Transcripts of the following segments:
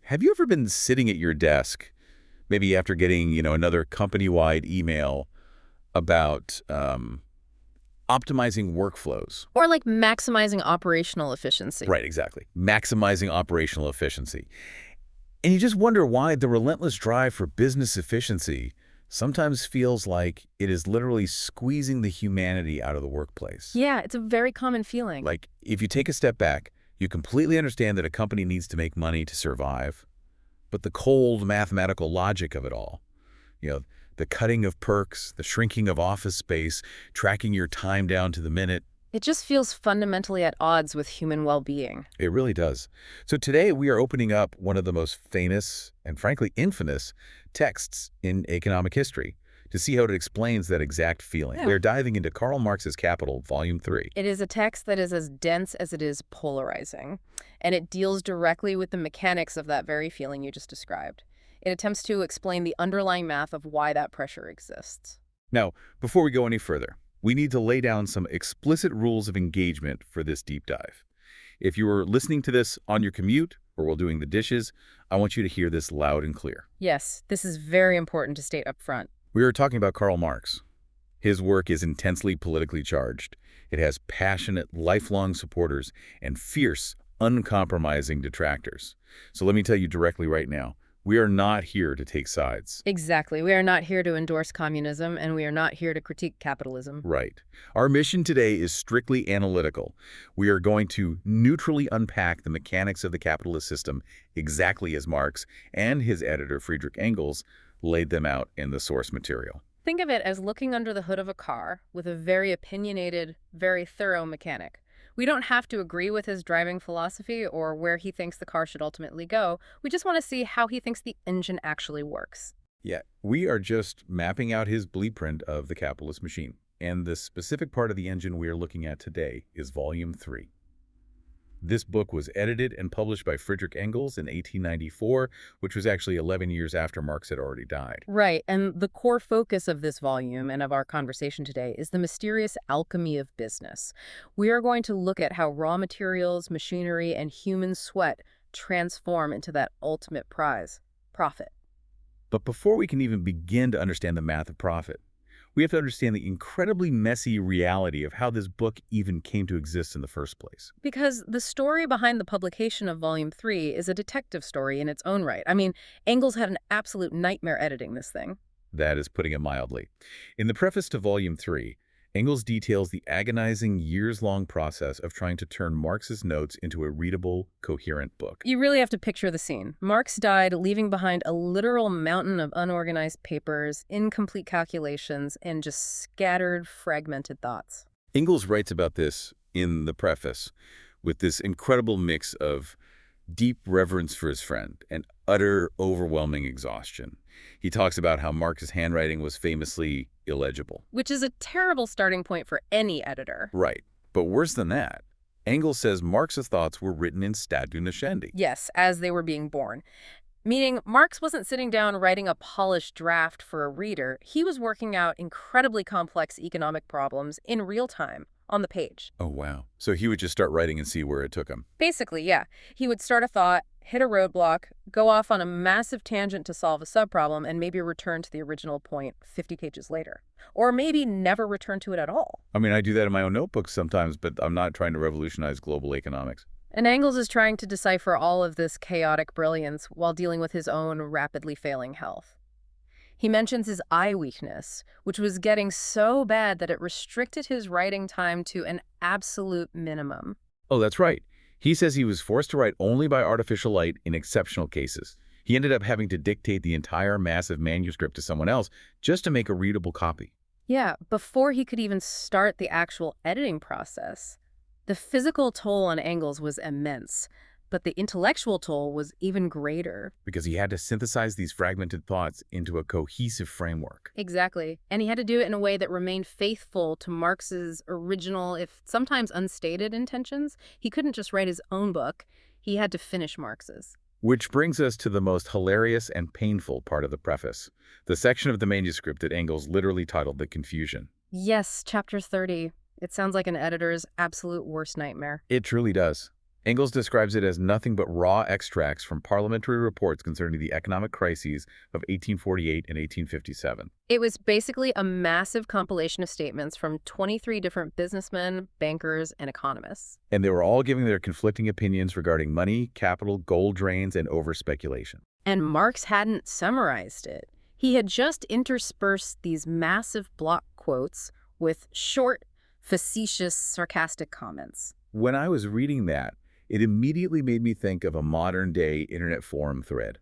Have you ever been sitting at your desk, maybe after getting, another company-wide email about optimizing workflows? Or like maximizing operational efficiency. Right, exactly. Maximizing operational efficiency. And you just wonder why the relentless drive for business efficiency sometimes feels like it is literally squeezing the humanity out of the workplace. Yeah, it's a very common feeling. Like, if you take a step back, you completely understand that a company needs to make money to survive, but the cold mathematical logic of it all, you know, the cutting of perks, the shrinking of office space, tracking your time down to the minute, It just feels fundamentally at odds with human well-being. it really does. So today we are opening up one of the most famous and frankly infamous texts in economic history to see how it explains that exact feeling. Yeah. We're diving into Karl Marx's Capital, Volume 3. It is a text that is as dense as it is polarizing, and it deals directly with the mechanics of that very feeling you just described. It attempts to explain the underlying math of why that pressure exists. Now, before we go any further, we need to lay down some explicit rules of engagement for this deep dive. If you are listening to this on your commute or while doing the dishes, I want you to hear this loud and clear. Yes, this is very important to state up front. We are talking about Karl Marx. His work is intensely politically charged. It has passionate, lifelong supporters and fierce, uncompromising detractors. So let me tell you directly right now, we are not here to take sides. Exactly. We are not here to endorse communism, and we are not here to critique capitalism. Right. Our mission today is strictly analytical. We are going to neutrally unpack the mechanics of the capitalist system exactly as Marx and his editor Friedrich Engels laid them out in the source material. Think of it as looking under the hood of a car with a very opinionated, very thorough mechanic. We don't have to agree with his driving philosophy or where he thinks the car should ultimately go. We just want to see how he thinks the engine actually works. Yeah, we are just mapping out his blueprint of the capitalist machine. And the specific part of the engine we are looking at today is Volume 3. This book was edited and published by Friedrich Engels in 1894, which was actually 11 years after Marx had already died. Right, and the core focus of this volume and of our conversation today is the mysterious alchemy of business. We are going to look at how raw materials, machinery, and human sweat transform into that ultimate prize, profit. But before we can even begin to understand the math of profit, we have to understand the incredibly messy reality of how this book even came to exist in the first place. Because the story behind the publication of Volume 3 is a detective story in its own right. I mean, Engels had an absolute nightmare editing this thing. That is putting it mildly. In the preface to Volume 3, Engels details the agonizing years-long process of trying to turn Marx's notes into a readable, coherent book. You really have to picture the scene. Marx died, leaving behind a literal mountain of unorganized papers, incomplete calculations, and just scattered, fragmented thoughts. Engels writes about this in the preface with this incredible mix of deep reverence for his friend and utter, overwhelming exhaustion. He talks about how Marx's handwriting was famously illegible. Which is a terrible starting point for any editor. Right. But worse than that, Engels says Marx's thoughts were written in statu nascendi. Yes, as they were being born. Meaning, Marx wasn't sitting down writing a polished draft for a reader. He was working out incredibly complex economic problems in real time, on the page. Oh, wow. So he would just start writing and see where it took him. Basically, yeah. He would start a thought, hit a roadblock, go off on a massive tangent to solve a subproblem, and maybe return to the original point 50 pages later. Or maybe never return to it at all. I mean, I do that in my own notebooks sometimes, but I'm not trying to revolutionize global economics. And Engels is trying to decipher all of this chaotic brilliance while dealing with his own rapidly failing health. He mentions his eye weakness, which was getting so bad that it restricted his writing time to an absolute minimum. Oh, that's right. He says he was forced to write only by artificial light in exceptional cases. He ended up having to dictate the entire massive manuscript to someone else just to make a readable copy. Yeah, before he could even start the actual editing process. The physical toll on Engels was immense, but the intellectual toll was even greater. Because he had to synthesize these fragmented thoughts into a cohesive framework. Exactly. And he had to do it in a way that remained faithful to Marx's original, if sometimes unstated, intentions. He couldn't just write his own book. He had to finish Marx's. Which brings us to the most hilarious and painful part of the preface, the section of the manuscript that Engels literally titled The Confusion. Yes, chapter 30. It sounds like an editor's absolute worst nightmare. It truly does. Engels describes it as nothing but raw extracts from parliamentary reports concerning the economic crises of 1848 and 1857. It was basically a massive compilation of statements from 23 different businessmen, bankers, and economists. And they were all giving their conflicting opinions regarding money, capital, gold drains, and over-speculation. And Marx hadn't summarized it. He had just interspersed these massive block quotes with short, facetious, sarcastic comments. When I was reading that, it immediately made me think of a modern-day internet forum thread.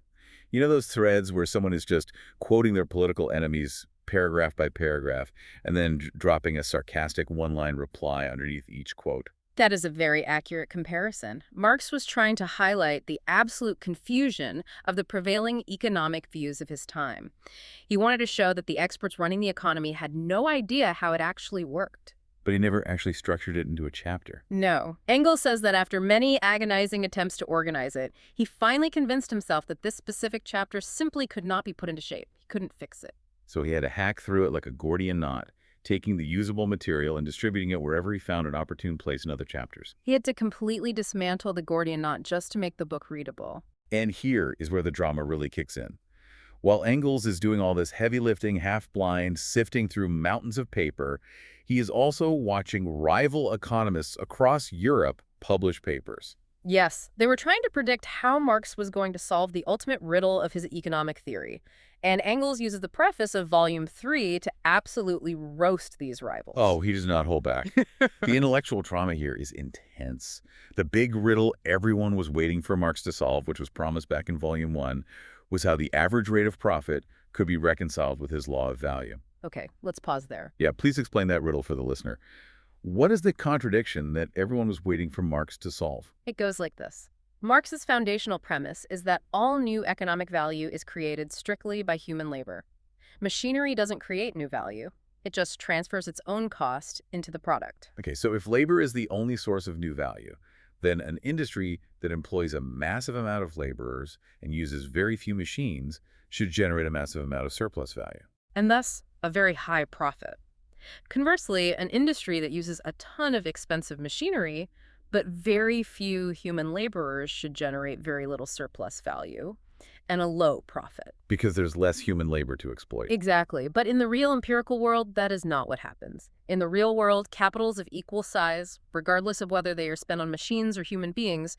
You know those threads where someone is just quoting their political enemies paragraph by paragraph and then dropping a sarcastic one-line reply underneath each quote? That is a very accurate comparison. Marx was trying to highlight the absolute confusion of the prevailing economic views of his time. He wanted to show that the experts running the economy had no idea how it actually worked. But he never actually structured it into a chapter. No. Engels says that after many agonizing attempts to organize it, he finally convinced himself that this specific chapter simply could not be put into shape. He couldn't fix it. So he had to hack through it like a Gordian knot, taking the usable material and distributing it wherever he found an opportune place in other chapters. He had to completely dismantle the Gordian knot just to make the book readable. And here is where the drama really kicks in. While Engels is doing all this heavy lifting, half-blind, sifting through mountains of paper, he is also watching rival economists across Europe publish papers. Yes, they were trying to predict how Marx was going to solve the ultimate riddle of his economic theory. And Engels uses the preface of Volume 3 to absolutely roast these rivals. Oh, he does not hold back. The intellectual trauma here is intense. The big riddle everyone was waiting for Marx to solve, which was promised back in Volume 1, was how the average rate of profit could be reconciled with his law of value. Okay, let's pause there. Yeah, please explain that riddle for the listener. What is the contradiction that everyone was waiting for Marx to solve? It goes like this. Marx's foundational premise is that all new economic value is created strictly by human labor. Machinery doesn't create new value. It just transfers its own cost into the product. Okay, so if labor is the only source of new value, then an industry that employs a massive amount of laborers and uses very few machines should generate a massive amount of surplus value. And thus, a very high profit. Conversely, an industry that uses a ton of expensive machinery, but very few human laborers should generate very little surplus value and a low profit. Because there's less human labor to exploit. Exactly. But in the real empirical world, that is not what happens. In the real world, capitals of equal size, regardless of whether they are spent on machines or human beings,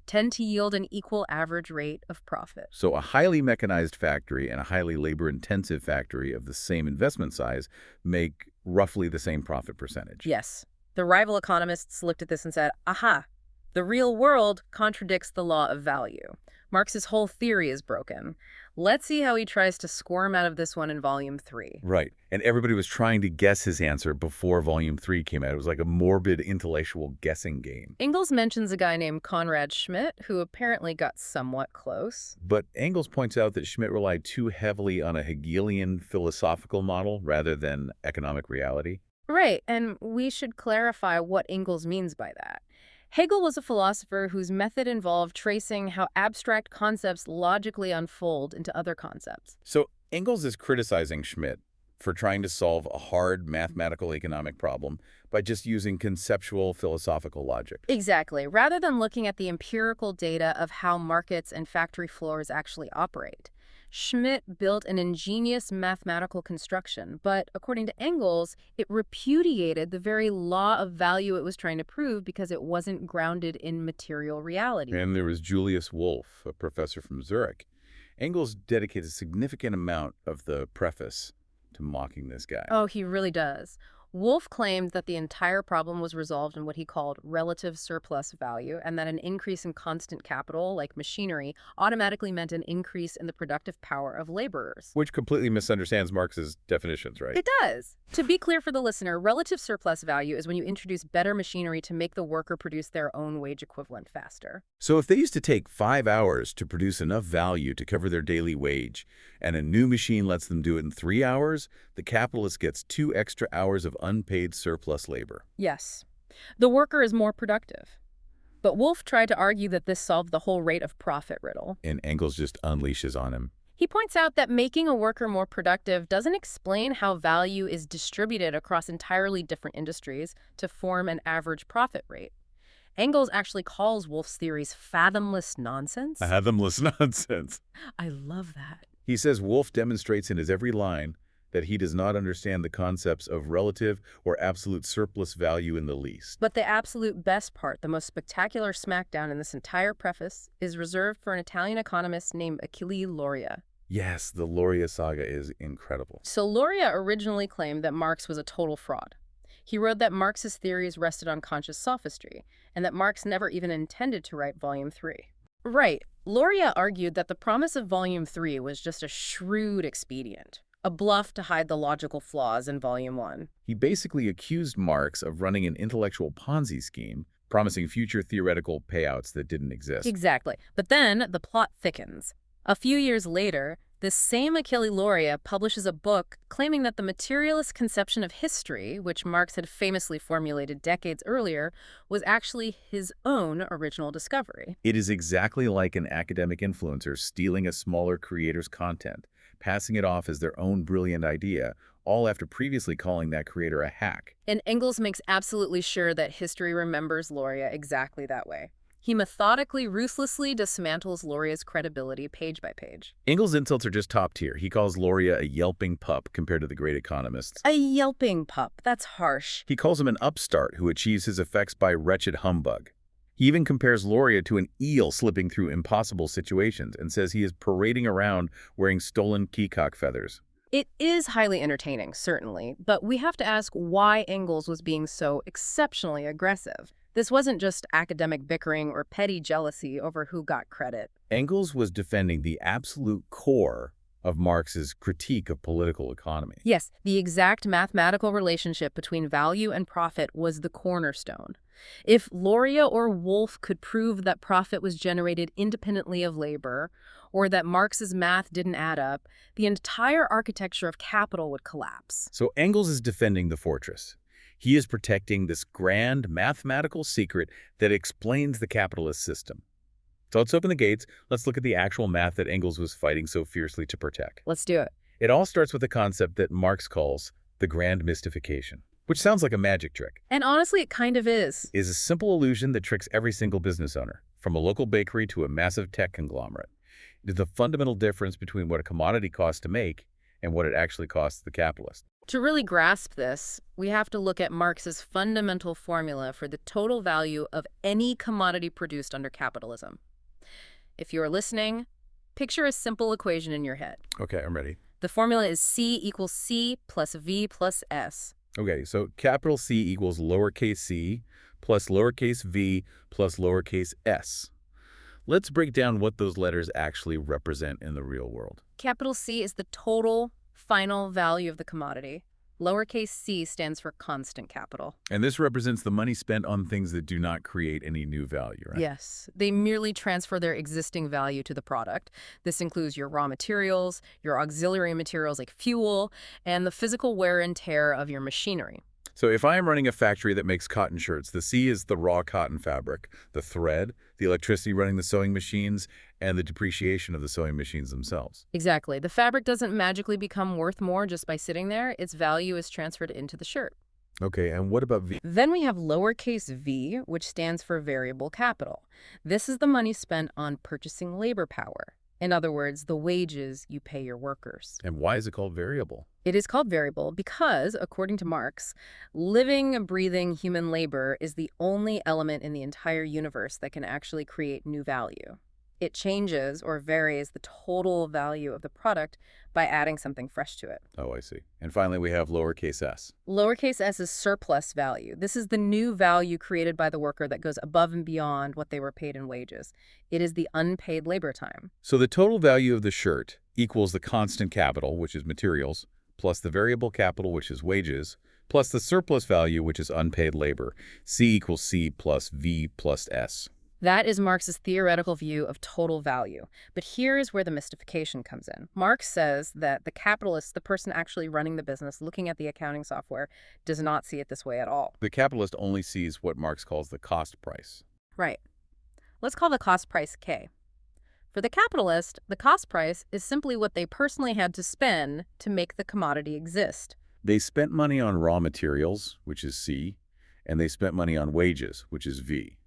tend to yield an equal average rate of profit. So a highly mechanized factory and a highly labor-intensive factory of the same investment size make roughly the same profit percentage. Yes. The rival economists looked at this and said, aha, the real world contradicts the law of value. Marx's whole theory is broken. Let's see how he tries to squirm out of this one in Volume 3. Right. And everybody was trying to guess his answer before Volume 3 came out. It was like a morbid intellectual guessing game. Engels mentions a guy named Conrad Schmidt, who apparently got somewhat close. But Engels points out that Schmidt relied too heavily on a Hegelian philosophical model rather than economic reality. Right, and we should clarify what Engels means by that. Hegel was a philosopher whose method involved tracing how abstract concepts logically unfold into other concepts. So Engels is criticizing Schmidt for trying to solve a hard mathematical economic problem by just using conceptual philosophical logic. Exactly, rather than looking at the empirical data of how markets and factory floors actually operate. Schmidt built an ingenious mathematical construction, but according to Engels, it repudiated the very law of value it was trying to prove because it wasn't grounded in material reality. And there was Julius Wolff, a professor from Zurich. Engels dedicates a significant amount of the preface to mocking this guy. Oh, he really does. Wolff claimed that the entire problem was resolved in what he called relative surplus value, and that an increase in constant capital, like machinery, automatically meant an increase in the productive power of laborers. Which completely misunderstands Marx's definitions, right? It does. To be clear for the listener, relative surplus value is when you introduce better machinery to make the worker produce their own wage equivalent faster. So if they used to take 5 hours to produce enough value to cover their daily wage, and a new machine lets them do it in 3 hours, the capitalist gets 2 extra hours of unpaid surplus labor. Yes. The worker is more productive. But Wolff tried to argue that this solved the whole rate of profit riddle. And Engels just unleashes on him. He points out that making a worker more productive doesn't explain how value is distributed across entirely different industries to form an average profit rate. Engels actually calls Wolff's theories fathomless nonsense. Fathomless nonsense. I love that. He says Wolff demonstrates in his every line that he does not understand the concepts of relative or absolute surplus value in the least. But the absolute best part, the most spectacular smackdown in this entire preface, is reserved for an Italian economist named Achille Loria. Yes, the Loria saga is incredible. So Loria originally claimed that Marx was a total fraud. He wrote that Marx's theories rested on conscious sophistry, and that Marx never even intended to write Volume 3. Right. Loria argued that the promise of Volume 3 was just a shrewd expedient, a bluff to hide the logical flaws in Volume 1. He basically accused Marx of running an intellectual Ponzi scheme, promising future theoretical payouts that didn't exist. Exactly. But then the plot thickens. A few years later, this same Achille Loria publishes a book claiming that the materialist conception of history, which Marx had famously formulated decades earlier, was actually his own original discovery. It is exactly like an academic influencer stealing a smaller creator's content, passing it off as their own brilliant idea, all after previously calling that creator a hack. And Engels makes absolutely sure that history remembers Loria exactly that way. He methodically, ruthlessly dismantles Loria's credibility page by page. Engels' insults are just top tier. He calls Loria a yelping pup compared to the great economists. A yelping pup. That's harsh. He calls him an upstart who achieves his effects by wretched humbug. He even compares Loria to an eel slipping through impossible situations and says he is parading around wearing stolen peacock feathers. It is highly entertaining, certainly, but we have to ask why Engels was being so exceptionally aggressive. This wasn't just academic bickering or petty jealousy over who got credit. Engels was defending the absolute core of Marx's critique of political economy. Yes, the exact mathematical relationship between value and profit was the cornerstone. If Loria or Wolff could prove that profit was generated independently of labor, or that Marx's math didn't add up, the entire architecture of capital would collapse. So Engels is defending the fortress. He is protecting this grand mathematical secret that explains the capitalist system. So let's open the gates. Let's look at the actual math that Engels was fighting so fiercely to protect. Let's do it. It all starts with a concept that Marx calls the grand mystification, which sounds like a magic trick. And honestly, it kind of is. It is a simple illusion that tricks every single business owner, from a local bakery to a massive tech conglomerate. It is the fundamental difference between what a commodity costs to make and what it actually costs the capitalist. To really grasp this, we have to look at Marx's fundamental formula for the total value of any commodity produced under capitalism. If you're listening, picture a simple equation in your head. Okay, I'm ready. The formula is C equals C plus V plus S. Okay, so capital C equals lowercase c plus lowercase v plus lowercase s. Let's break down what those letters actually represent in the real world. Capital C is the total final value of the commodity. Lowercase c stands for constant capital. And this represents the money spent on things that do not create any new value, right? Yes, they merely transfer their existing value to the product. This includes your raw materials, your auxiliary materials like fuel, and the physical wear and tear of your machinery. So if I am running a factory that makes cotton shirts, the C is the raw cotton fabric, the thread, the electricity running the sewing machines, and the depreciation of the sewing machines themselves. Exactly. The fabric doesn't magically become worth more just by sitting there. Its value is transferred into the shirt. Okay, and what about V? Then we have lowercase v, which stands for variable capital. This is the money spent on purchasing labor power. In other words, the wages you pay your workers. And why is it called variable? It is called variable because, according to Marx, living, breathing human labor is the only element in the entire universe that can actually create new value. It changes or varies the total value of the product by adding something fresh to it. Oh, I see. And finally, we have lowercase s. Lowercase s is surplus value. This is the new value created by the worker that goes above and beyond what they were paid in wages. It is the unpaid labor time. So the total value of the shirt equals the constant capital, which is materials, plus the variable capital, which is wages, plus the surplus value, which is unpaid labor. C equals C plus V plus S. That is Marx's theoretical view of total value. But here is where the mystification comes in. Marx says that the capitalist, the person actually running the business, looking at the accounting software, does not see it this way at all. The capitalist only sees what Marx calls the cost price. Right. Let's call the cost price K. For the capitalist, the cost price is simply what they personally had to spend to make the commodity exist. They spent money on raw materials, which is C, and they spent money on wages, which is V.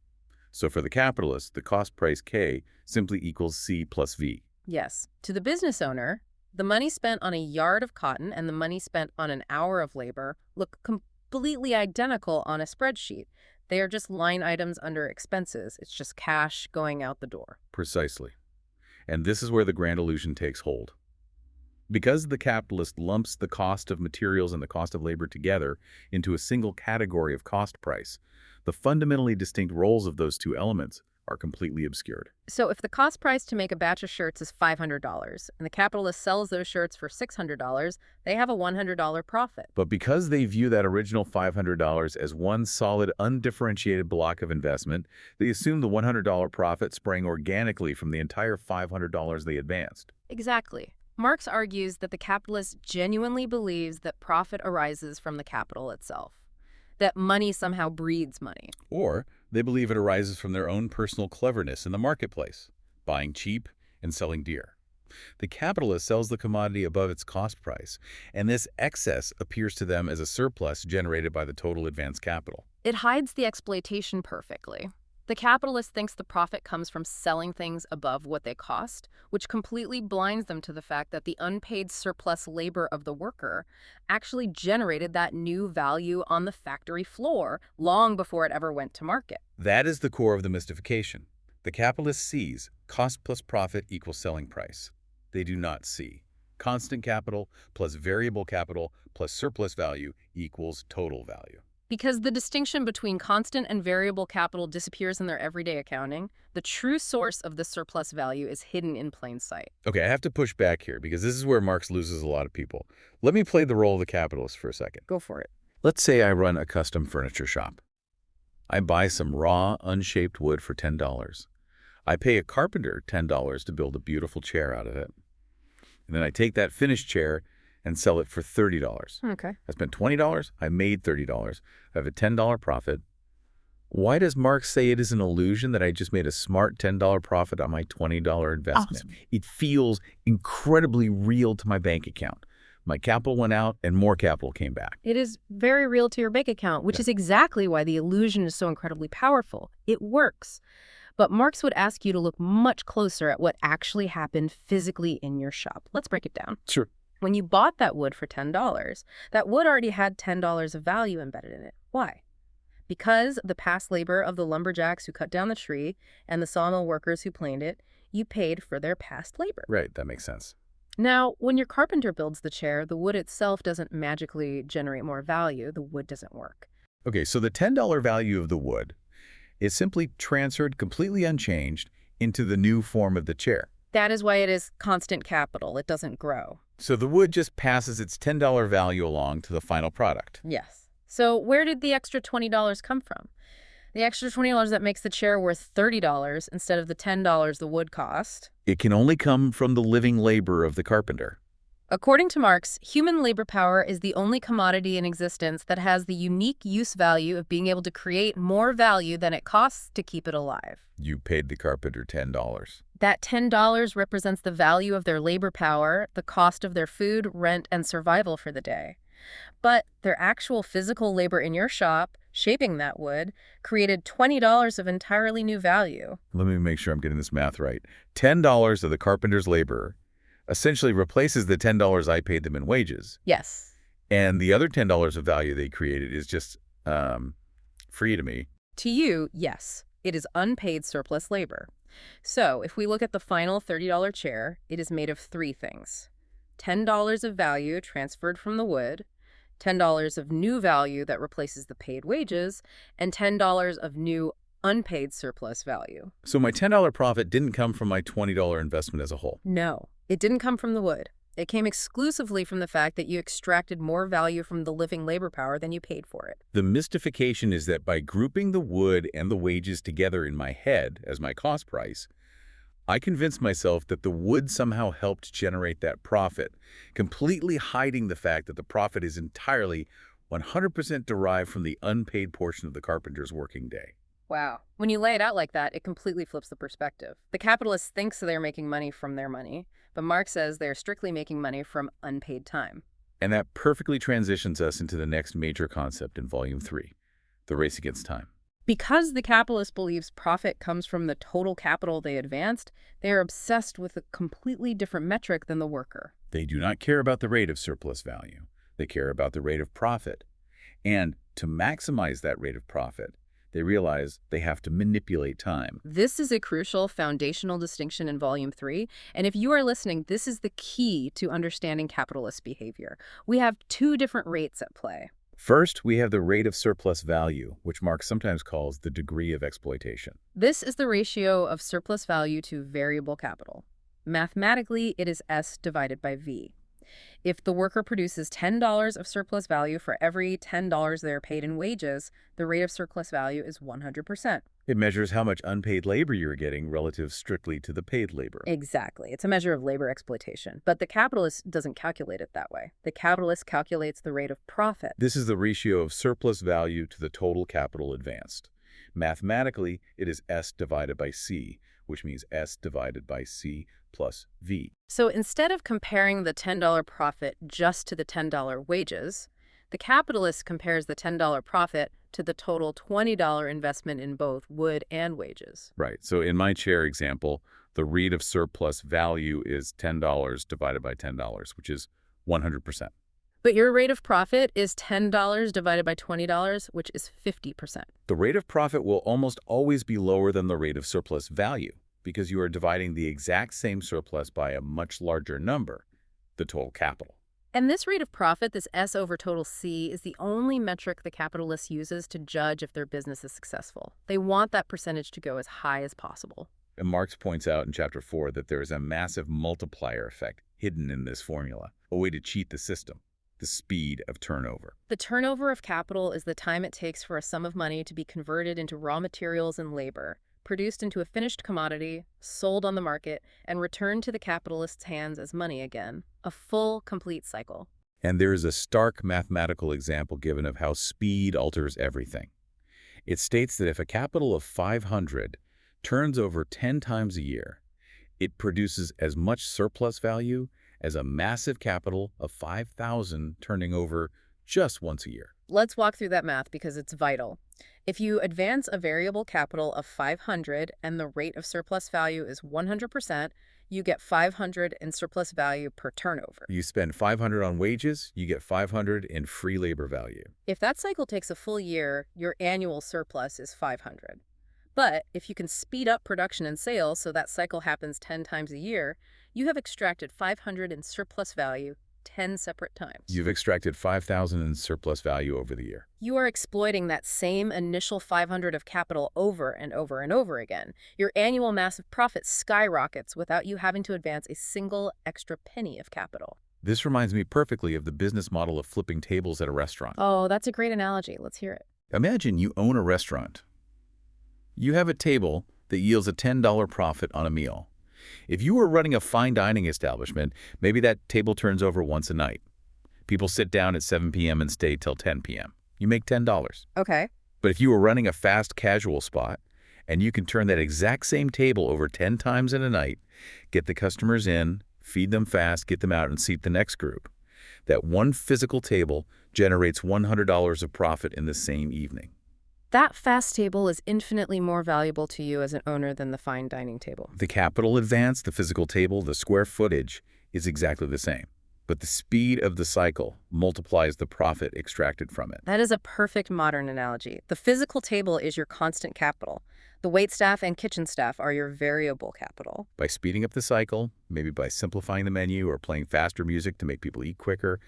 So for the capitalist, the cost price K simply equals C plus V. Yes. To the business owner, the money spent on a yard of cotton and the money spent on an hour of labor look completely identical on a spreadsheet. They are just line items under expenses. It's just cash going out the door. Precisely. And this is where the grand illusion takes hold. Because the capitalist lumps the cost of materials and the cost of labor together into a single category of cost price, the fundamentally distinct roles of those two elements are completely obscured. So if the cost price to make a batch of shirts is $500 and the capitalist sells those shirts for $600, they have a $100 profit. But because they view that original $500 as one solid, undifferentiated block of investment, they assume the $100 profit sprang organically from the entire $500 they advanced. Exactly. Marx argues that the capitalist genuinely believes that profit arises from the capital itself, that money somehow breeds money. Or they believe it arises from their own personal cleverness in the marketplace, buying cheap and selling dear. The capitalist sells the commodity above its cost price, and this excess appears to them as a surplus generated by the total advanced capital. It hides the exploitation perfectly. The capitalist thinks the profit comes from selling things above what they cost, which completely blinds them to the fact that the unpaid surplus labor of the worker actually generated that new value on the factory floor long before it ever went to market. That is the core of the mystification. The capitalist sees cost plus profit equals selling price. They do not see constant capital plus variable capital plus surplus value equals total value. Because the distinction between constant and variable capital disappears in their everyday accounting, the true source of the surplus value is hidden in plain sight. Okay, I have to push back here because this is where Marx loses a lot of people. Let me play the role of the capitalist for a second. Go for it. Let's say I run a custom furniture shop. I buy some raw, unshaped wood for $10. I pay a carpenter $10 to build a beautiful chair out of it. And then I take that finished chair and sell it for $30. Okay. I spent $20, I made $30. I have a $10 profit. Why does Marx say it is an illusion that I just made a smart $10 profit on my $20 investment? Awesome. It feels incredibly real to my bank account. My capital went out and more capital came back. It is very real to your bank account, which is exactly why the illusion is so incredibly powerful. It works. But Marx would ask you to look much closer at what actually happened physically in your shop. Let's break it down. Sure. When you bought that wood for $10, that wood already had $10 of value embedded in it. Why? Because the past labor of the lumberjacks who cut down the tree and the sawmill workers who planed it, you paid for their past labor. Right, that makes sense. Now, when your carpenter builds the chair, the wood itself doesn't magically generate more value. The wood doesn't work. Okay, so the $10 value of the wood is simply transferred completely unchanged into the new form of the chair. That is why it is constant capital. It doesn't grow. So the wood just passes its $10 value along to the final product. Yes. So where did the extra $20 come from? The extra $20 that makes the chair worth $30 instead of the $10 the wood cost? It can only come from the living labor of the carpenter. According to Marx, human labor power is the only commodity in existence that has the unique use value of being able to create more value than it costs to keep it alive. You paid the carpenter $10. That $10 represents the value of their labor power, the cost of their food, rent, and survival for the day. But their actual physical labor in your shop, shaping that wood, created $20 of entirely new value. Let me make sure I'm getting this math right. $10 of the carpenter's labor essentially replaces the $10 I paid them in wages. Yes. And the other $10 of value they created is just free to me. To you, yes, it is unpaid surplus labor. So if we look at the final $30 chair, it is made of three things. $10 of value transferred from the wood, $10 of new value that replaces the paid wages, and $10 of new unpaid surplus value. So my $10 profit didn't come from my $20 investment as a whole. No, it didn't come from the wood. It came exclusively from the fact that you extracted more value from the living labor power than you paid for it. The mystification is that by grouping the wood and the wages together in my head as my cost price, I convinced myself that the wood somehow helped generate that profit, completely hiding the fact that the profit is entirely 100% derived from the unpaid portion of the carpenter's working day. Wow. When you lay it out like that, it completely flips the perspective. The capitalist thinks they're making money from their money, but Marx says they're strictly making money from unpaid time. And that perfectly transitions us into the next major concept in Volume 3, the race against time. Because the capitalist believes profit comes from the total capital they advanced, they are obsessed with a completely different metric than the worker. They do not care about the rate of surplus value. They care about the rate of profit. And to maximize that rate of profit, they realize they have to manipulate time. This is a crucial foundational distinction in Volume 3, and if you are listening, this is the key to understanding capitalist behavior. We have two different rates at play. First, we have the rate of surplus value, which Marx sometimes calls the degree of exploitation. This is the ratio of surplus value to variable capital. Mathematically, it is S divided by V. If the worker produces $10 of surplus value for every $10 they are paid in wages, the rate of surplus value is 100%. It measures how much unpaid labor you're getting relative strictly to the paid labor. Exactly. It's a measure of labor exploitation. But the capitalist doesn't calculate it that way. The capitalist calculates the rate of profit. This is the ratio of surplus value to the total capital advanced. Mathematically, it is S divided by C, which means S divided by C plus V. So instead of comparing the $10 profit just to the $10 wages, the capitalist compares the $10 profit to the total $20 investment in both wood and wages. Right. So in my chair example, the rate of surplus value is $10 divided by $10, which is 100%. But your rate of profit is $10 divided by $20, which is 50%. The rate of profit will almost always be lower than the rate of surplus value because you are dividing the exact same surplus by a much larger number, the total capital. And this rate of profit, this S over total C, is the only metric the capitalist uses to judge if their business is successful. They want that percentage to go as high as possible. And Marx points out in Chapter 4 that there is a massive multiplier effect hidden in this formula, a way to cheat the system, the speed of turnover. The turnover of capital is the time it takes for a sum of money to be converted into raw materials and labor, produced into a finished commodity, sold on the market, and returned to the capitalist's hands as money again. A full, complete cycle. And there is a stark mathematical example given of how speed alters everything. It states that if a capital of 500 turns over 10 times a year, it produces as much surplus value as a massive capital of 5,000 turning over just once a year. Let's walk through that math because it's vital. If you advance a variable capital of 500 and the rate of surplus value is 100%, you get 500 in surplus value per turnover. You spend 500 on wages, you get 500 in free labor value. If that cycle takes a full year, your annual surplus is 500. But if you can speed up production and sales so that cycle happens 10 times a year, you have extracted 500 in surplus value 10 separate times. You've extracted 5,000 in surplus value over the year. You are exploiting that same initial 500 of capital over and over and over again. Your annual massive profit skyrockets without you having to advance a single extra penny of capital. This reminds me perfectly of the business model of flipping tables at a restaurant. Oh, that's a great analogy. Let's hear it. Imagine you own a restaurant. You have a table that yields a $10 profit on a meal. If you were running a fine dining establishment, maybe that table turns over once a night. People sit down at 7 p.m. and stay till 10 p.m. You make $10. Okay. But if you were running a fast casual spot, and you can turn that exact same table over 10 times in a night, get the customers in, feed them fast, get them out, and seat the next group, that one physical table generates $100 of profit in the same evening. That fast table is infinitely more valuable to you as an owner than the fine dining table. The capital advance, the physical table, the square footage is exactly the same. But the speed of the cycle multiplies the profit extracted from it. That is a perfect modern analogy. The physical table is your constant capital. The waitstaff and kitchen staff are your variable capital. By speeding up the cycle, maybe by simplifying the menu or playing faster music to make people eat quicker,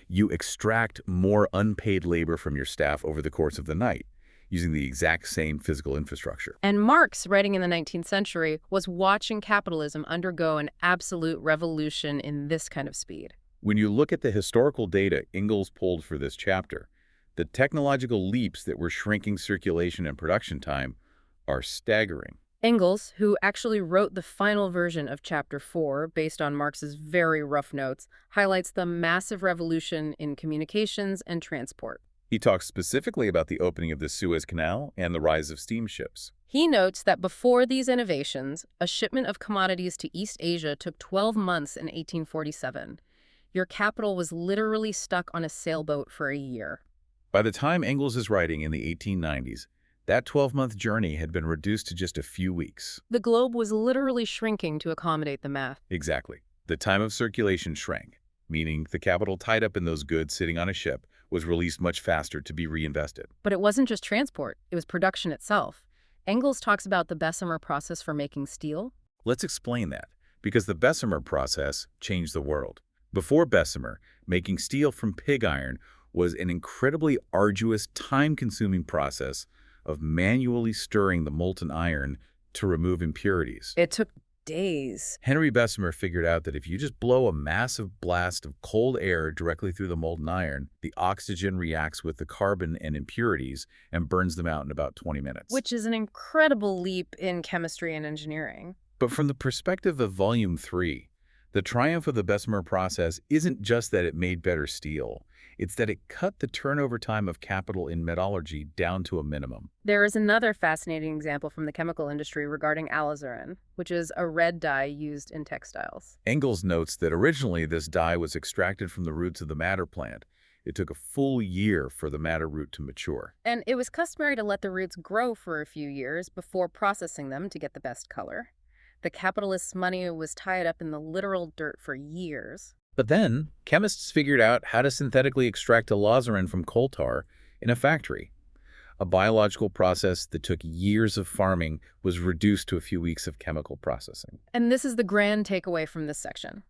you extract more unpaid labor from your staff over the course of the night, using the exact same physical infrastructure. And Marx, writing in the 19th century, was watching capitalism undergo an absolute revolution in this kind of speed. When you look at the historical data Engels pulled for this chapter, the technological leaps that were shrinking circulation and production time are staggering. Engels, who actually wrote the final version of Chapter 4 based on Marx's very rough notes, highlights the massive revolution in communications and transport. He talks specifically about the opening of the Suez Canal and the rise of steamships. He notes that before these innovations, a shipment of commodities to East Asia took 12 months in 1847. Your capital was literally stuck on a sailboat for a year. By the time Engels is writing in the 1890s, That 12-month journey had been reduced to just a few weeks. The globe was literally shrinking to accommodate the math. Exactly. The time of circulation shrank, meaning the capital tied up in those goods sitting on a ship was released much faster to be reinvested. But it wasn't just transport, it was production itself. Engels talks about the Bessemer process for making steel. Let's explain that, because the Bessemer process changed the world. Before Bessemer, making steel from pig iron was an incredibly arduous, time-consuming process of manually stirring the molten iron to remove impurities. It took days. Henry Bessemer figured out that if you just blow a massive blast of cold air directly through the molten iron, the oxygen reacts with the carbon and impurities and burns them out in about 20 minutes. Which is an incredible leap in chemistry and engineering. But from the perspective of Volume 3, the triumph of the Bessemer process isn't just that it made better steel. It's that it cut the turnover time of capital in metallurgy down to a minimum. There is another fascinating example from the chemical industry regarding alizarin, which is a red dye used in textiles. Engels notes that originally this dye was extracted from the roots of the madder plant. It took a full year for the madder root to mature. And it was customary to let the roots grow for a few years before processing them to get the best color. The capitalist's money was tied up in the literal dirt for years. But then, chemists figured out how to synthetically extract alizarin from coal tar in a factory. A biological process that took years of farming was reduced to a few weeks of chemical processing. And this is the grand takeaway from this section.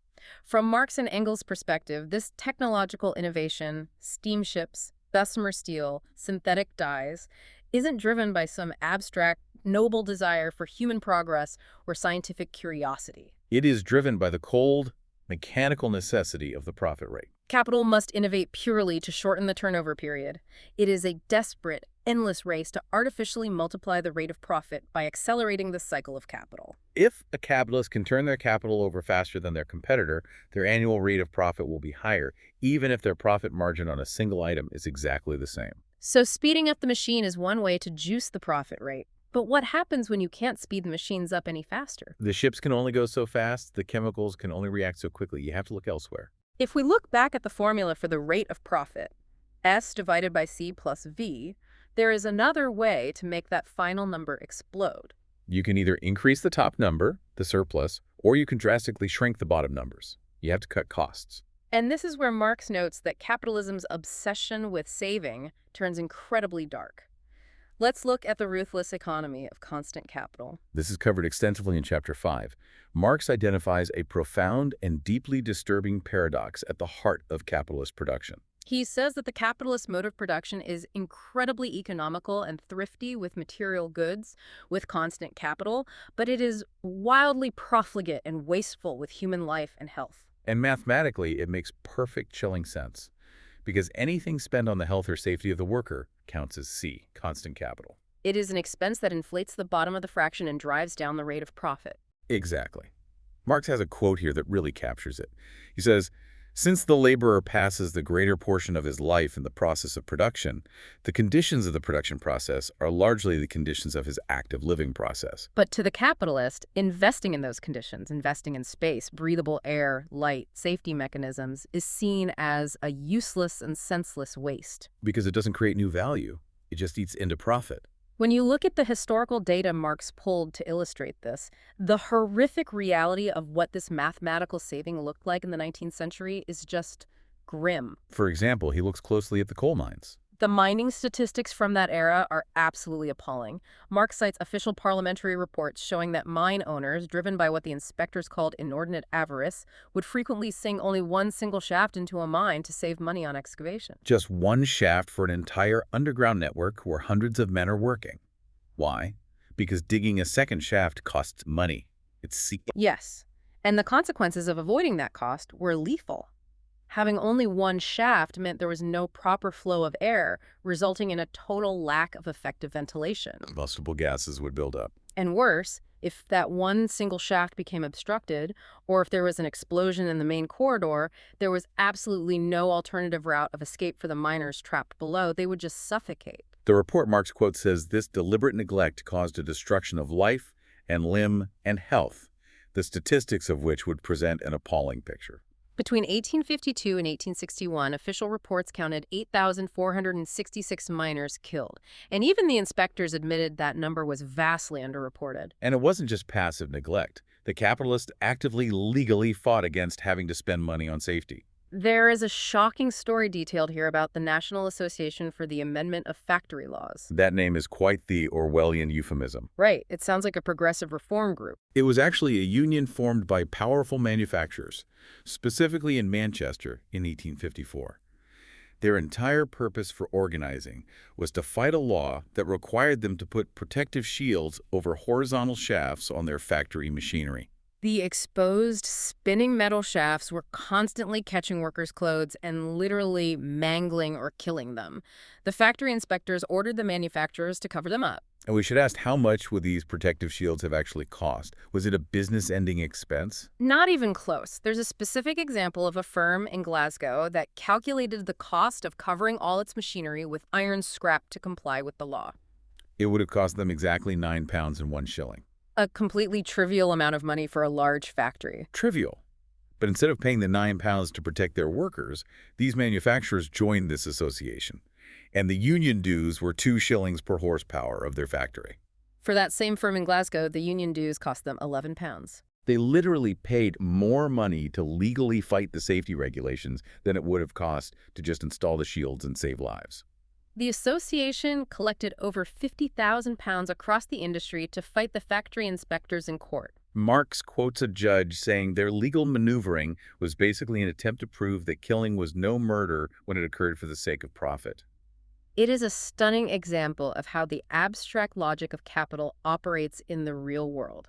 From Marx and Engels' perspective, this technological innovation, steamships, Bessemer steel, synthetic dyes, isn't driven by some abstract, noble desire for human progress or scientific curiosity. It is driven by the cold, mechanical necessity of the profit rate. Capital must innovate purely to shorten the turnover period. It is a desperate, endless race to artificially multiply the rate of profit by accelerating the cycle of capital. If a capitalist can turn their capital over faster than their competitor, their annual rate of profit will be higher, even if their profit margin on a single item is exactly the same. So speeding up the machine is one way to juice the profit rate. But what happens when you can't speed the machines up any faster? The ships can only go so fast, the chemicals can only react so quickly. You have to look elsewhere. If we look back at the formula for the rate of profit, S divided by C plus V, there is another way to make that final number explode. You can either increase the top number, the surplus, or you can drastically shrink the bottom numbers. You have to cut costs. And this is where Marx notes that capitalism's obsession with saving turns incredibly dark. Let's look at the ruthless economy of constant capital. This is covered extensively in Chapter 5. Marx identifies a profound and deeply disturbing paradox at the heart of capitalist production. He says that the capitalist mode of production is incredibly economical and thrifty with material goods, with constant capital, but it is wildly profligate and wasteful with human life and health. And mathematically, it makes perfect chilling sense, because anything spent on the health or safety of the worker counts as C, constant capital. It is an expense that inflates the bottom of the fraction and drives down the rate of profit. Exactly. Marx has a quote here that really captures it. He says, "Since the laborer passes the greater portion of his life in the process of production, the conditions of the production process are largely the conditions of his active living process." But to the capitalist, investing in those conditions, investing in space, breathable air, light, safety mechanisms, is seen as a useless and senseless waste. Because it doesn't create new value. It just eats into profit. When you look at the historical data Marx pulled to illustrate this, the horrific reality of what this mathematical saving looked like in the 19th century is just grim. For example, he looks closely at the coal mines. The mining statistics from that era are absolutely appalling. Marx cites official parliamentary reports showing that mine owners, driven by what the inspectors called inordinate avarice, would frequently sink only one single shaft into a mine to save money on excavation. Just one shaft for an entire underground network where hundreds of men are working. Why? Because digging a second shaft costs money. It's Yes, and the consequences of avoiding that cost were lethal. Having only one shaft meant there was no proper flow of air, resulting in a total lack of effective ventilation. Combustible gases would build up. And worse, if that one single shaft became obstructed, or if there was an explosion in the main corridor, there was absolutely no alternative route of escape for the miners trapped below. They would just suffocate. The report Marx quotes says this deliberate neglect caused a destruction of life and limb and health, the statistics of which would present an appalling picture. Between 1852 and 1861, official reports counted 8,466 miners killed, and even the inspectors admitted that number was vastly underreported. And it wasn't just passive neglect. The capitalists actively, legally fought against having to spend money on safety. There is a shocking story detailed here about the National Association for the Amendment of Factory Laws. That name is quite the Orwellian euphemism. Right, it sounds like a progressive reform group. It was actually a union formed by powerful manufacturers, specifically in Manchester in 1854. Their entire purpose for organizing was to fight a law that required them to put protective shields over horizontal shafts on their factory machinery. The exposed, spinning metal shafts were constantly catching workers' clothes and literally mangling or killing them. The factory inspectors ordered the manufacturers to cover them up. And we should ask, how much would these protective shields have actually cost? Was it a business-ending expense? Not even close. There's a specific example of a firm in Glasgow that calculated the cost of covering all its machinery with iron scrap to comply with the law. It would have cost them exactly £9 and 1 shilling. A completely trivial amount of money for a large factory. Trivial. But instead of paying the £9 to protect their workers, these manufacturers joined this association. And the union dues were 2 shillings per horsepower of their factory. For that same firm in Glasgow, the union dues cost them £11. They literally paid more money to legally fight the safety regulations than it would have cost to just install the shields and save lives. The association collected over £50,000 across the industry to fight the factory inspectors in court. Marx quotes a judge saying their legal maneuvering was basically an attempt to prove that killing was no murder when it occurred for the sake of profit. It is a stunning example of how the abstract logic of capital operates in the real world.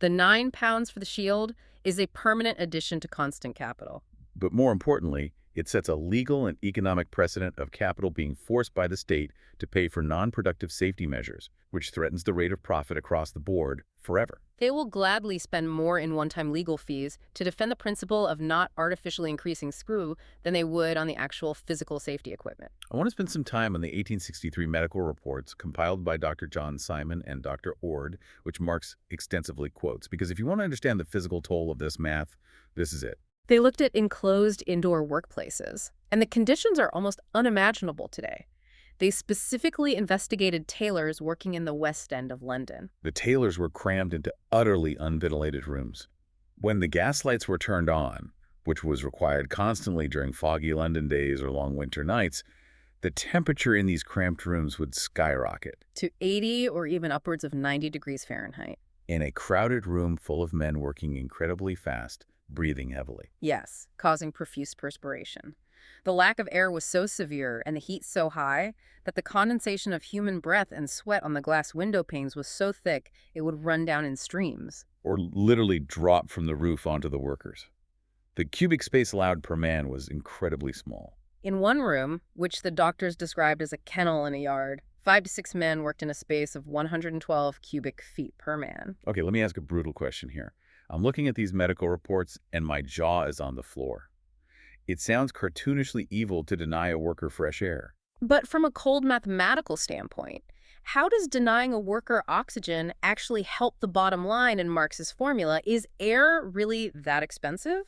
The £9 for the shield is a permanent addition to constant capital. But more importantly, it sets a legal and economic precedent of capital being forced by the state to pay for non-productive safety measures, which threatens the rate of profit across the board forever. They will gladly spend more in one-time legal fees to defend the principle of not artificially increasing screw than they would on the actual physical safety equipment. I want to spend some time on the 1863 medical reports compiled by Dr. John Simon and Dr. Ord, which Marx extensively quotes, because if you want to understand the physical toll of this math, this is it. They looked at enclosed indoor workplaces, and the conditions are almost unimaginable today. They specifically investigated tailors working in the West End of London. The tailors were crammed into utterly unventilated rooms. When the gas lights were turned on, which was required constantly during foggy London days or long winter nights, the temperature in these cramped rooms would skyrocket. To 80 or even upwards of 90 degrees Fahrenheit. In a crowded room full of men working incredibly fast, breathing heavily. Yes, causing profuse perspiration. The lack of air was so severe and the heat so high that the condensation of human breath and sweat on the glass window panes was so thick it would run down in streams. Or literally drop from the roof onto the workers. The cubic space allowed per man was incredibly small. In one room, which the doctors described as a kennel in a yard, 5 to 6 men worked in a space of 112 cubic feet per man. Okay, let me ask a brutal question here. I'm looking at these medical reports and my jaw is on the floor. It sounds cartoonishly evil to deny a worker fresh air. But from a cold mathematical standpoint, how does denying a worker oxygen actually help the bottom line in Marx's formula? Is air really that expensive?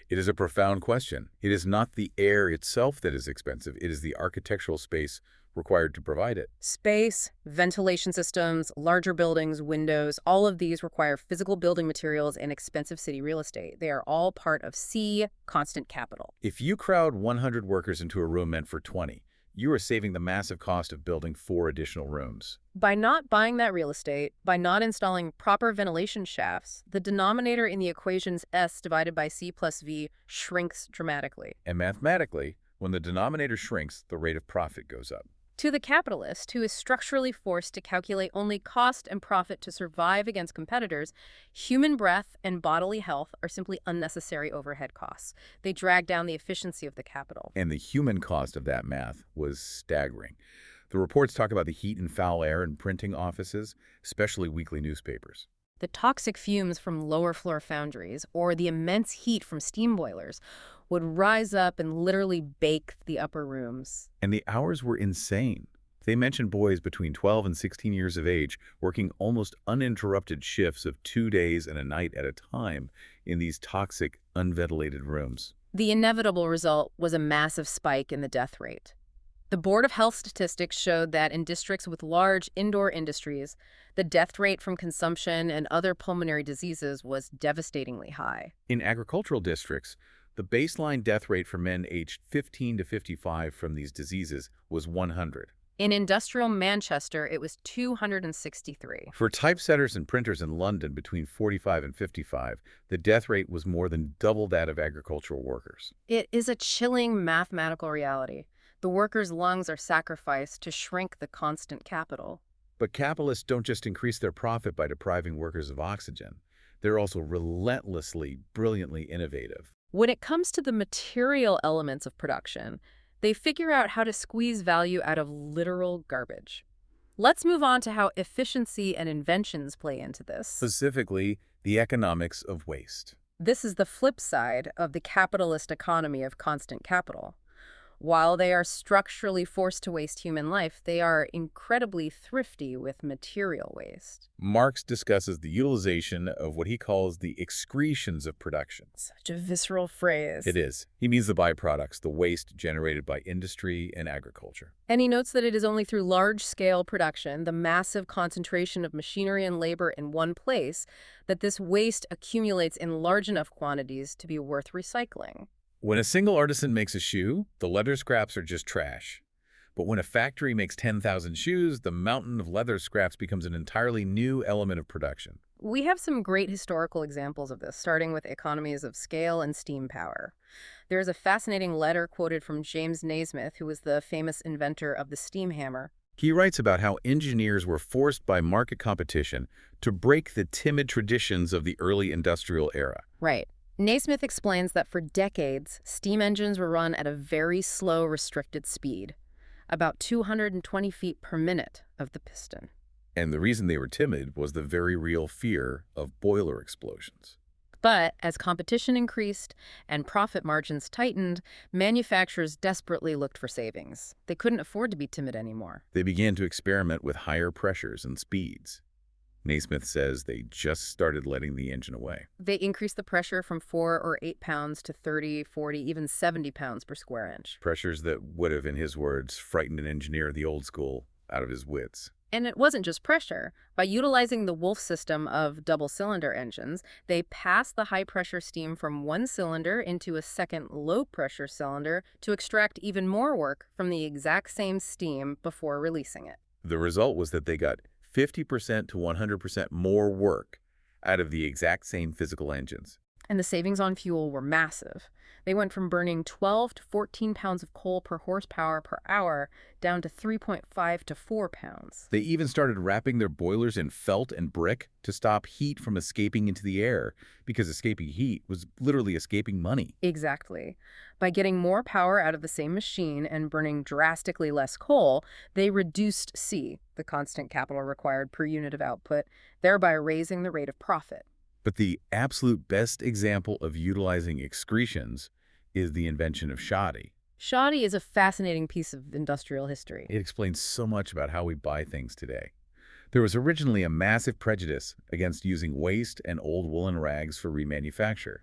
It is a profound question. It is not the air itself that is expensive. It is the architectural space required to provide it. Space, ventilation systems, larger buildings, windows, all of these require physical building materials and expensive city real estate. They are all part of C, constant capital. If you crowd 100 workers into a room meant for 20, you are saving the massive cost of building 4 additional rooms. By not buying that real estate, by not installing proper ventilation shafts, the denominator in the equations S divided by C plus V shrinks dramatically. And mathematically, when the denominator shrinks, the rate of profit goes up. To the capitalist, who is structurally forced to calculate only cost and profit to survive against competitors, human breath and bodily health are simply unnecessary overhead costs. They drag down the efficiency of the capital. And the human cost of that math was staggering. The reports talk about the heat and foul air in printing offices, especially weekly newspapers. The toxic fumes from lower floor foundries or the immense heat from steam boilers would rise up and literally bake the upper rooms. And the hours were insane. They mention boys between 12 and 16 years of age working almost uninterrupted shifts of 2 days and a night at a time in these toxic, unventilated rooms. The inevitable result was a massive spike in the death rate. The Board of Health Statistics showed that in districts with large indoor industries, the death rate from consumption and other pulmonary diseases was devastatingly high. In agricultural districts, the baseline death rate for men aged 15 to 55 from these diseases was 100. In industrial Manchester, it was 263. For typesetters and printers in London between 45 and 55, the death rate was more than double that of agricultural workers. It is a chilling mathematical reality. The workers' lungs are sacrificed to shrink the constant capital. But capitalists don't just increase their profit by depriving workers of oxygen. They're also relentlessly, brilliantly innovative. When it comes to the material elements of production, they figure out how to squeeze value out of literal garbage. Let's move on to how efficiency and inventions play into this. Specifically, the economics of waste. This is the flip side of the capitalist economy of constant capital. While they are structurally forced to waste human life, they are incredibly thrifty with material waste. Marx discusses the utilization of what he calls the excretions of production. Such a visceral phrase. It is. He means the byproducts, the waste generated by industry and agriculture. And he notes that it is only through large-scale production, the massive concentration of machinery and labor in one place, that this waste accumulates in large enough quantities to be worth recycling. When a single artisan makes a shoe, the leather scraps are just trash. But when a factory makes 10,000 shoes, the mountain of leather scraps becomes an entirely new element of production. We have some great historical examples of this, starting with economies of scale and steam power. There is a fascinating letter quoted from James Naismith, who was the famous inventor of the steam hammer. He writes about how engineers were forced by market competition to break the timid traditions of the early industrial era. Right. Naismith explains that for decades, steam engines were run at a very slow, restricted speed, about 220 feet per minute of the piston. And the reason they were timid was the very real fear of boiler explosions. But as competition increased and profit margins tightened, manufacturers desperately looked for savings. They couldn't afford to be timid anymore. They began to experiment with higher pressures and speeds. Naismith says they just started letting the engine away. They increased the pressure from 4 or 8 pounds to 30, 40, even 70 pounds per square inch. Pressures that would have, in his words, frightened an engineer of the old school out of his wits. And it wasn't just pressure. By utilizing the Wolf system of double-cylinder engines, they passed the high-pressure steam from one cylinder into a second low-pressure cylinder to extract even more work from the exact same steam before releasing it. The result was that they got 50% to 100% more work out of the exact same physical engines. And the savings on fuel were massive. They went from burning 12 to 14 pounds of coal per horsepower per hour down to 3.5 to 4 pounds. They even started wrapping their boilers in felt and brick to stop heat from escaping into the air, because escaping heat was literally escaping money. Exactly. By getting more power out of the same machine and burning drastically less coal, they reduced C, the constant capital required per unit of output, thereby raising the rate of profit. But the absolute best example of utilizing excretions is the invention of shoddy. Shoddy is a fascinating piece of industrial history. It explains so much about how we buy things today. There was originally a massive prejudice against using waste and old woolen rags for remanufacture.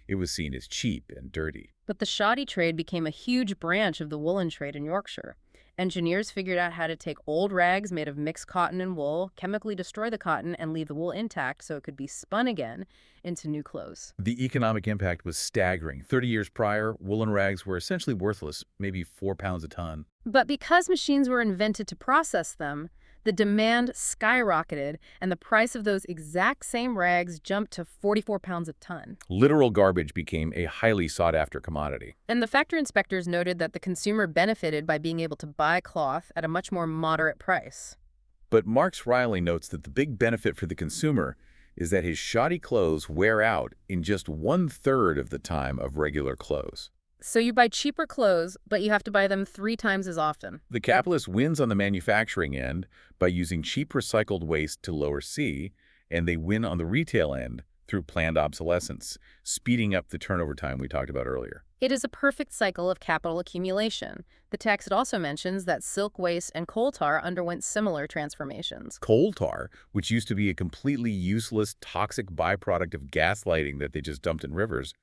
It was seen as cheap and dirty. But the shoddy trade became a huge branch of the woolen trade in Yorkshire. Engineers figured out how to take old rags made of mixed cotton and wool, chemically destroy the cotton, and leave the wool intact so it could be spun again into new clothes. The economic impact was staggering. 30 years prior, woolen rags were essentially worthless, maybe 4 pounds a ton. But because machines were invented to process them, the demand skyrocketed, and the price of those exact same rags jumped to 44 pounds a ton. Literal garbage became a highly sought-after commodity. And the factory inspectors noted that the consumer benefited by being able to buy cloth at a much more moderate price. But Marx Riley notes that the big benefit for the consumer is that his shoddy clothes wear out in just 1/3 of the time of regular clothes. So you buy cheaper clothes, but you have to buy them 3 times as often. The capitalist wins on the manufacturing end by using cheap recycled waste to lower C, and they win on the retail end through planned obsolescence, speeding up the turnover time we talked about earlier. It is a perfect cycle of capital accumulation. The text also mentions that silk waste and coal tar underwent similar transformations. Coal tar, which used to be a completely useless, toxic byproduct of gaslighting that they just dumped in rivers,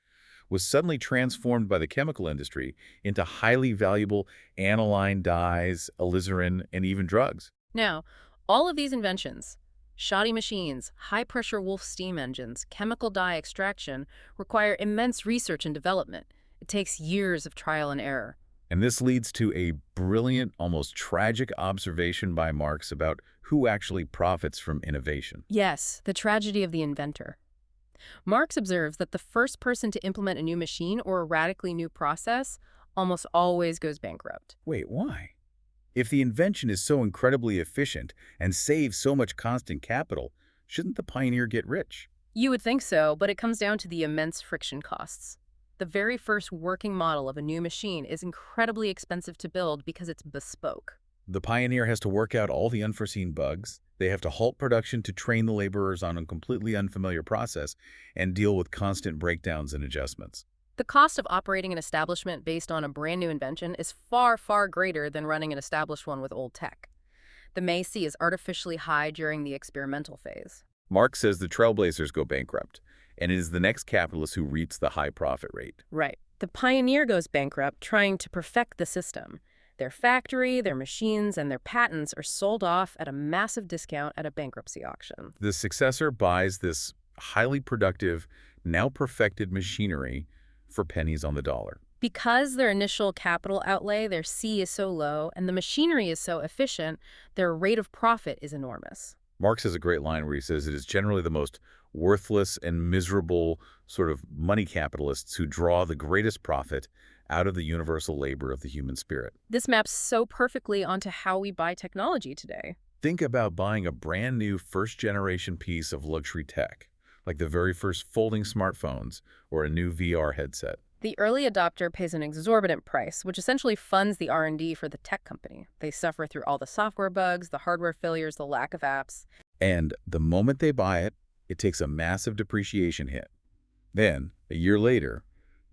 was suddenly transformed by the chemical industry into highly valuable aniline dyes, alizarin, and even drugs. Now, all of these inventions, shoddy machines, high-pressure Wolf steam engines, chemical dye extraction, require immense research and development. It takes years of trial and error. And this leads to a brilliant, almost tragic observation by Marx about who actually profits from innovation. Yes, the tragedy of the inventor. Marx observes that the first person to implement a new machine or a radically new process almost always goes bankrupt. Wait, why? If the invention is so incredibly efficient and saves so much constant capital, shouldn't the pioneer get rich? You would think so, but it comes down to the immense friction costs. The very first working model of a new machine is incredibly expensive to build because it's bespoke. The pioneer has to work out all the unforeseen bugs. They have to halt production to train the laborers on a completely unfamiliar process and deal with constant breakdowns and adjustments. The cost of operating an establishment based on a brand new invention is far, far greater than running an established one with old tech. The MACI is artificially high during the experimental phase. Marx says the trailblazers go bankrupt, and it is the next capitalist who reaps the high profit rate. Right. The pioneer goes bankrupt trying to perfect the system. Their factory, their machines, and their patents are sold off at a massive discount at a bankruptcy auction. The successor buys this highly productive, now perfected machinery for pennies on the dollar. Because their initial capital outlay, their C, is so low, and the machinery is so efficient, their rate of profit is enormous. Marx has a great line where he says it is generally the most worthless and miserable sort of money capitalists who draw the greatest profit out of the universal labor of the human spirit. This maps so perfectly onto how we buy technology today. Think about buying a brand new first-generation piece of luxury tech, like the very first folding smartphones or a new VR headset. The early adopter pays an exorbitant price, which essentially funds the R&D for the tech company. They suffer through all the software bugs, the hardware failures, the lack of apps. And the moment they buy it, it takes a massive depreciation hit. Then, a year later,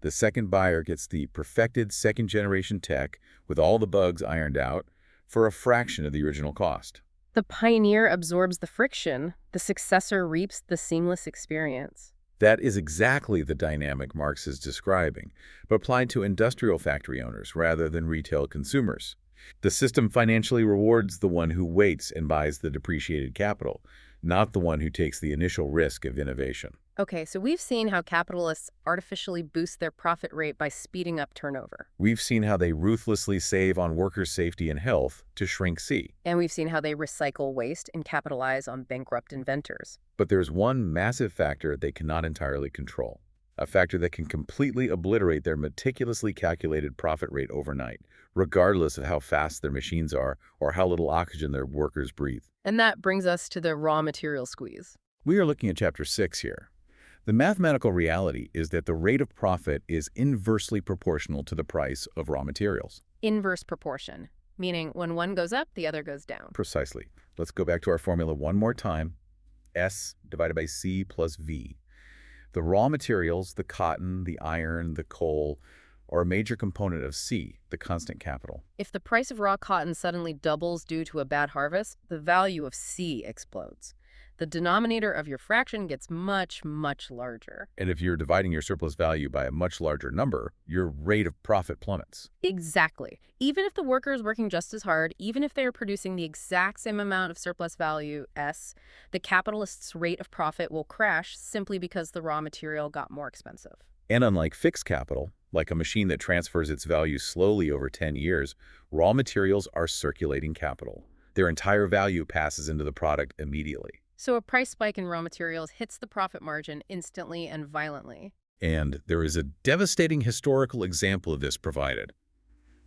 the second buyer gets the perfected second-generation tech with all the bugs ironed out for a fraction of the original cost. The pioneer absorbs the friction. The successor reaps the seamless experience. That is exactly the dynamic Marx is describing, but applied to industrial factory owners rather than retail consumers. The system financially rewards the one who waits and buys the depreciated capital, not the one who takes the initial risk of innovation. Okay, so we've seen how capitalists artificially boost their profit rate by speeding up turnover. We've seen how they ruthlessly save on workers' safety and health to shrink C. And we've seen how they recycle waste and capitalize on bankrupt inventors. But there's one massive factor they cannot entirely control, a factor that can completely obliterate their meticulously calculated profit rate overnight, regardless of how fast their machines are or how little oxygen their workers breathe. And that brings us to the raw material squeeze. We are looking at Chapter 6 here. The mathematical reality is that the rate of profit is inversely proportional to the price of raw materials. Inverse proportion, meaning when one goes up, the other goes down. Precisely. Let's go back to our formula one more time. S divided by C plus V. The raw materials, the cotton, the iron, the coal, are a major component of C, the constant capital. If the price of raw cotton suddenly doubles due to a bad harvest, the value of C explodes. The denominator of your fraction gets much, much larger. And if you're dividing your surplus value by a much larger number, your rate of profit plummets. Exactly. Even if the worker is working just as hard, even if they are producing the exact same amount of surplus value, S, the capitalist's rate of profit will crash simply because the raw material got more expensive. And unlike fixed capital, like a machine that transfers its value slowly over 10 years, raw materials are circulating capital. Their entire value passes into the product immediately. So a price spike in raw materials hits the profit margin instantly and violently. And there is a devastating historical example of this provided.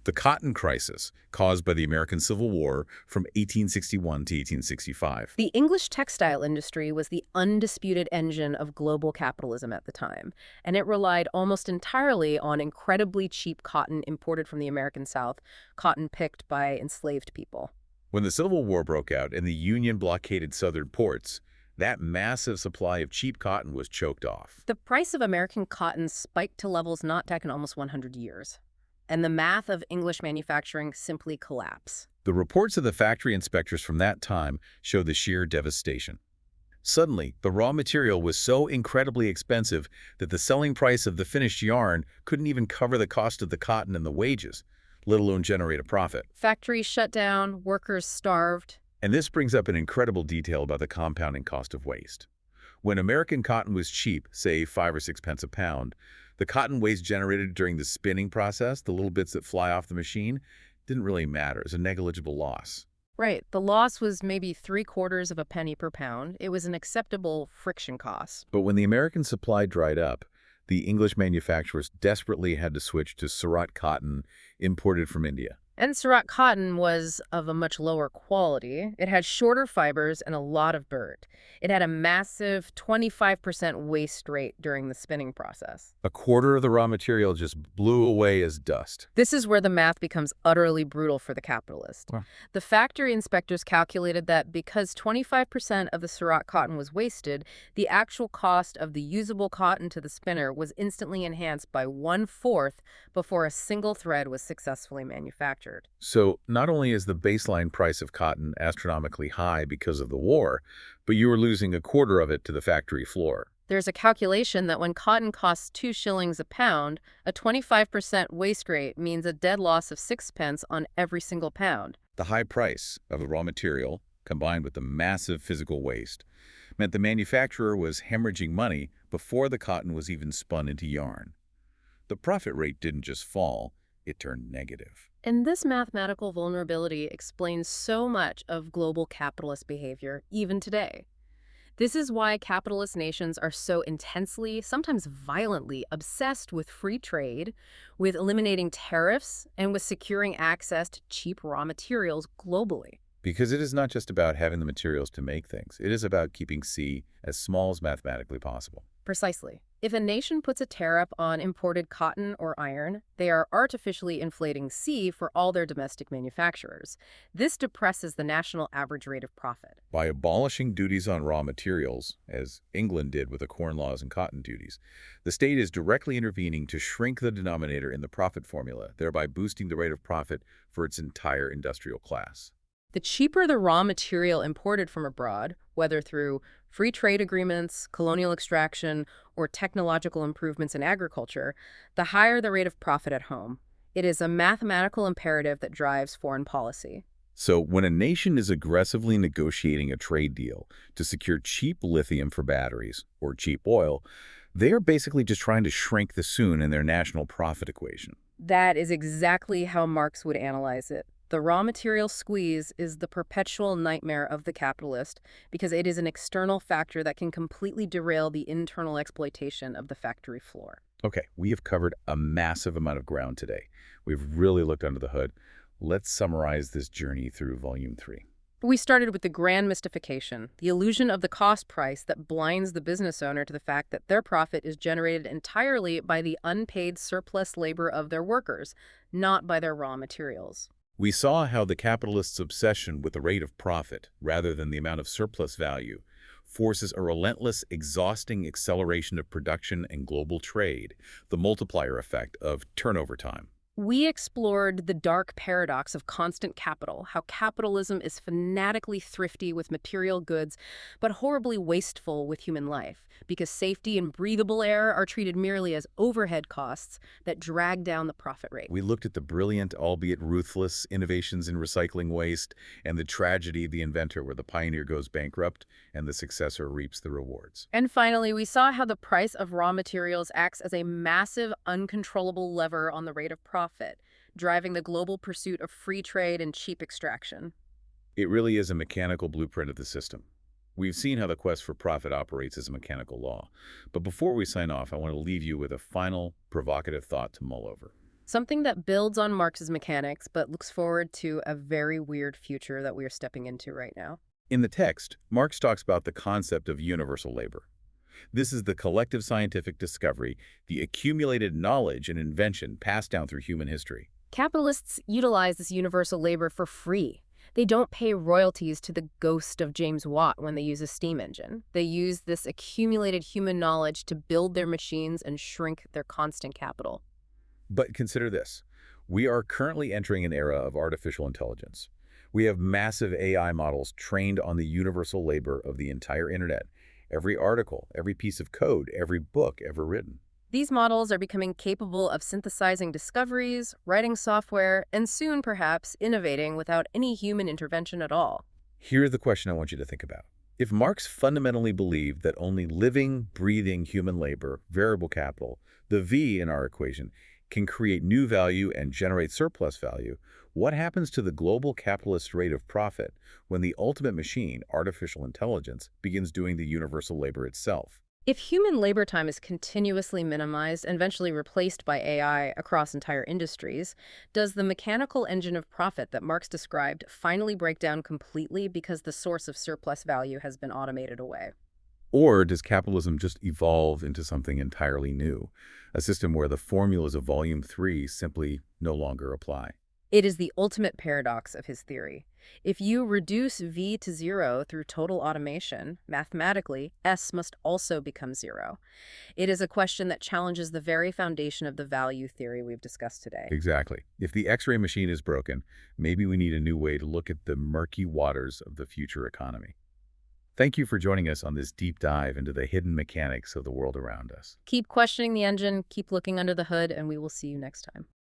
The cotton crisis caused by the American Civil War from 1861 to 1865. The English textile industry was the undisputed engine of global capitalism at the time, and it relied almost entirely on incredibly cheap cotton imported from the American South, cotton picked by enslaved people. When the Civil War broke out and the Union blockaded southern ports, That massive supply of cheap cotton was choked off. The price of American cotton spiked to levels not back in almost 100 years, and the math of English manufacturing simply collapsed. The reports of the factory inspectors from that time show the sheer devastation. Suddenly, the raw material was so incredibly expensive that the selling price of the finished yarn couldn't even cover the cost of the cotton and the wages, let alone generate a profit. Factories shut down, workers starved. And this brings up an incredible detail about the compounding cost of waste. When American cotton was cheap, say 5 or 6 pence a pound, the cotton waste generated during the spinning process, the little bits that fly off the machine, didn't really matter. It was a negligible loss. Right. The loss was maybe 3/4 of a penny per pound. It was an acceptable friction cost. But when the American supply dried up, the English manufacturers desperately had to switch to Surat cotton imported from India. And Surat cotton was of a much lower quality. It had shorter fibers and a lot of dirt. It had a massive 25% waste rate during the spinning process. A quarter of the raw material just blew away as dust. This is where the math becomes utterly brutal for the capitalist. Wow. The factory inspectors calculated that because 25% of the Surat cotton was wasted, the actual cost of the usable cotton to the spinner was instantly enhanced by 1/4 before a single thread was successfully manufactured. So not only is the baseline price of cotton astronomically high because of the war, but you are losing a quarter of it to the factory floor. There's a calculation that when cotton costs 2 shillings a pound, a 25% waste rate means a dead loss of 6 pence on every single pound. The high price of the raw material, combined with the massive physical waste, meant the manufacturer was hemorrhaging money before the cotton was even spun into yarn. The profit rate didn't just fall, it turned negative. And this mathematical vulnerability explains so much of global capitalist behavior, even today. This is why capitalist nations are so intensely, sometimes violently, obsessed with free trade, with eliminating tariffs, and with securing access to cheap raw materials globally. Because it is not just about having the materials to make things. It is about keeping C as small as mathematically possible. Precisely. If a nation puts a tariff on imported cotton or iron, they are artificially inflating C for all their domestic manufacturers. This depresses the national average rate of profit. By abolishing duties on raw materials, as England did with the corn laws and cotton duties, the state is directly intervening to shrink the denominator in the profit formula, thereby boosting the rate of profit for its entire industrial class. The cheaper the raw material imported from abroad, whether through free trade agreements, colonial extraction, or technological improvements in agriculture, the higher the rate of profit at home. It is a mathematical imperative that drives foreign policy. So when a nation is aggressively negotiating a trade deal to secure cheap lithium for batteries or cheap oil, they are basically just trying to shrink the soon in their national profit equation. That is exactly how Marx would analyze it. The raw material squeeze is the perpetual nightmare of the capitalist because it is an external factor that can completely derail the internal exploitation of the factory floor. Okay, we have covered a massive amount of ground today. We've really looked under the hood. Let's summarize this journey through Volume 3. We started with the grand mystification, the illusion of the cost price that blinds the business owner to the fact that their profit is generated entirely by the unpaid surplus labor of their workers, not by their raw materials. We saw how the capitalist's obsession with the rate of profit, rather than the amount of surplus value, forces a relentless, exhausting acceleration of production and global trade, the multiplier effect of turnover time. We explored the dark paradox of constant capital, how capitalism is fanatically thrifty with material goods, but horribly wasteful with human life, because safety and breathable air are treated merely as overhead costs that drag down the profit rate. We looked at the brilliant, albeit ruthless, innovations in recycling waste and the tragedy of the inventor where the pioneer goes bankrupt and the successor reaps the rewards. And finally, we saw how the price of raw materials acts as a massive, uncontrollable lever on the rate of profit, driving the global pursuit of free trade and cheap extraction. It really is a mechanical blueprint of the system. We've seen how the quest for profit operates as a mechanical law. But before we sign off, I want to leave you with a final, provocative thought to mull over. Something that builds on Marx's mechanics, but looks forward to a very weird future that we are stepping into right now. In the text, Marx talks about the concept of universal labor. This is the collective scientific discovery, the accumulated knowledge and invention passed down through human history. Capitalists utilize this universal labor for free. They don't pay royalties to the ghost of James Watt when they use a steam engine. They use this accumulated human knowledge to build their machines and shrink their constant capital. But consider this. We are currently entering an era of artificial intelligence. We have massive AI models trained on the universal labor of the entire internet. Every article, every piece of code, every book ever written. These models are becoming capable of synthesizing discoveries, writing software, and soon, perhaps, innovating without any human intervention at all. Here's the question I want you to think about. If Marx fundamentally believed that only living, breathing human labor, variable capital, the V in our equation, can create new value and generate surplus value, what happens to the global capitalist rate of profit when the ultimate machine, artificial intelligence, begins doing the universal labor itself? If human labor time is continuously minimized and eventually replaced by AI across entire industries, does the mechanical engine of profit that Marx described finally break down completely because the source of surplus value has been automated away? Or does capitalism just evolve into something entirely new, a system where the formulas of Volume 3 simply no longer apply? It is the ultimate paradox of his theory. If you reduce V to zero through total automation, mathematically, S must also become zero. It is a question that challenges the very foundation of the value theory we've discussed today. Exactly. If the X-ray machine is broken, maybe we need a new way to look at the murky waters of the future economy. Thank you for joining us on this deep dive into the hidden mechanics of the world around us. Keep questioning the engine, keep looking under the hood, and we will see you next time.